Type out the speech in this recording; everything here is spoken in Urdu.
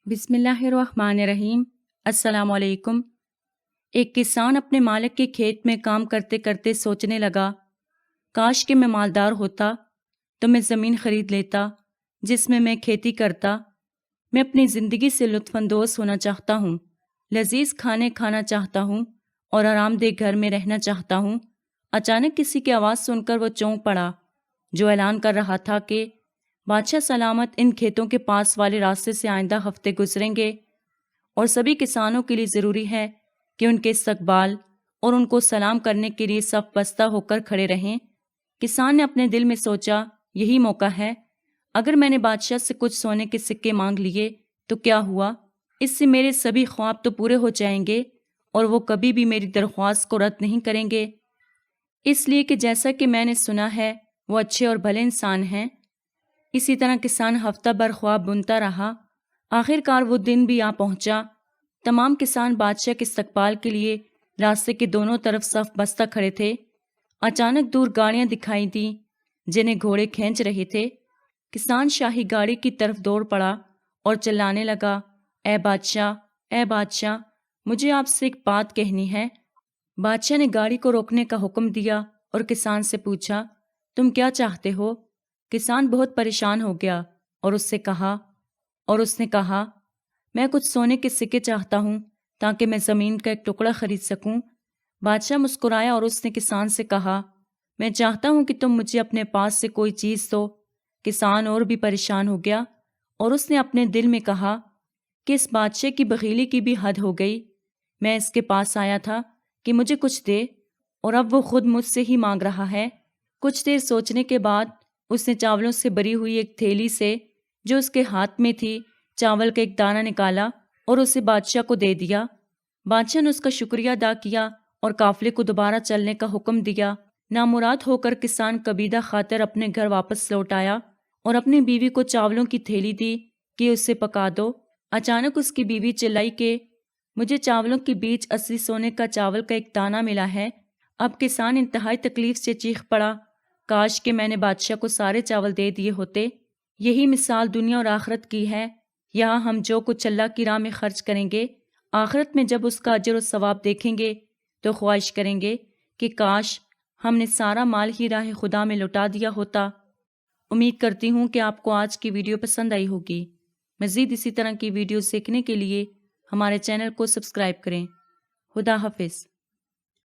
بسم اللہ الرحمن الرحیم۔ السلام علیکم۔ ایک کسان اپنے مالک کے کھیت میں کام کرتے کرتے سوچنے لگا، کاش کہ میں مالدار ہوتا تو میں زمین خرید لیتا جس میں میں کھیتی کرتا۔ میں اپنی زندگی سے لطف اندوز ہونا چاہتا ہوں، لذیذ کھانے کھانا چاہتا ہوں اور آرام دہ گھر میں رہنا چاہتا ہوں۔ اچانک کسی کی آواز سن کر وہ چونک پڑا، جو اعلان کر رہا تھا کہ بادشاہ سلامت ان کھیتوں کے پاس والے راستے سے آئندہ ہفتے گزریں گے اور سبھی کسانوں کے لیے ضروری ہے کہ ان کے استقبال اور ان کو سلام کرنے کے لیے صف بستہ ہو کر کھڑے رہیں۔ کسان نے اپنے دل میں سوچا، یہی موقع ہے، اگر میں نے بادشاہ سے کچھ سونے کے سکے مانگ لیے تو کیا ہوا؟ اس سے میرے سبھی خواب تو پورے ہو جائیں گے اور وہ کبھی بھی میری درخواست کو رد نہیں کریں گے، اس لیے کہ جیسا کہ میں نے سنا ہے وہ اچھے اور بھلے انسان ہیں۔ اسی طرح کسان ہفتہ بھر خواب بنتا رہا۔ آخر کار وہ دن بھی آ پہنچا۔ تمام کسان بادشاہ کے استقبال کے لیے راستے کے دونوں طرف صف بستہ کھڑے تھے۔ اچانک دور گاڑیاں دکھائی دیں جنہیں گھوڑے کھینچ رہے تھے۔ کسان شاہی گاڑی کی طرف دوڑ پڑا اور چلانے لگا، اے بادشاہ، اے بادشاہ، مجھے آپ سے ایک بات کہنی ہے۔ بادشاہ نے گاڑی کو روکنے کا حکم دیا اور کسان سے پوچھا، تم کیا چاہتے ہو؟ کسان بہت پریشان ہو گیا اور اس نے کہا، میں کچھ سونے کے سکے چاہتا ہوں تاکہ میں زمین کا ایک ٹکڑا خرید سکوں۔ بادشاہ مسکرایا اور اس نے کسان سے کہا، میں چاہتا ہوں کہ تم مجھے اپنے پاس سے کوئی چیز دو۔ کسان اور بھی پریشان ہو گیا اور اس نے اپنے دل میں کہا کہ اس بادشاہ کی بخیلی کی بھی حد ہو گئی۔ میں اس کے پاس آیا تھا کہ مجھے کچھ دے اور اب وہ خود مجھ سے ہی مانگ رہا ہے۔ کچھ دیر سوچنے کے بعد اس نے چاولوں سے بھری ہوئی ایک تھیلی سے جو اس کے ہاتھ میں تھی چاول کا ایک دانہ نکالا اور اسے بادشاہ کو دے دیا۔ بادشاہ نے اس کا شکریہ ادا کیا اور قافلے کو دوبارہ چلنے کا حکم دیا۔ نامراد ہو کر کسان کبیدہ خاطر اپنے گھر واپس لوٹ آیا اور اپنی بیوی کو چاولوں کی تھیلی دی کہ اسے پکا دو۔ اچانک اس کی بیوی چلائی کہ مجھے چاولوں کے بیچ اصلی سونے کا چاول کا ایک دانہ ملا ہے۔ اب کسان انتہائی تکلیف سے چیخ پڑا، کاش کہ میں نے بادشاہ کو سارے چاول دے دیے ہوتے۔ یہی مثال دنیا اور آخرت کی ہے۔ یہاں ہم جو کچھ اللہ کی راہ میں خرچ کریں گے، آخرت میں جب اس کا اجر و ثواب دیکھیں گے تو خواہش کریں گے کہ کاش ہم نے سارا مال ہی راہ خدا میں لوٹا دیا ہوتا۔ امید کرتی ہوں کہ آپ کو آج کی ویڈیو پسند آئی ہوگی۔ مزید اسی طرح کی ویڈیوز دیکھنے کے لیے ہمارے چینل کو سبسکرائب کریں۔ خدا حافظ۔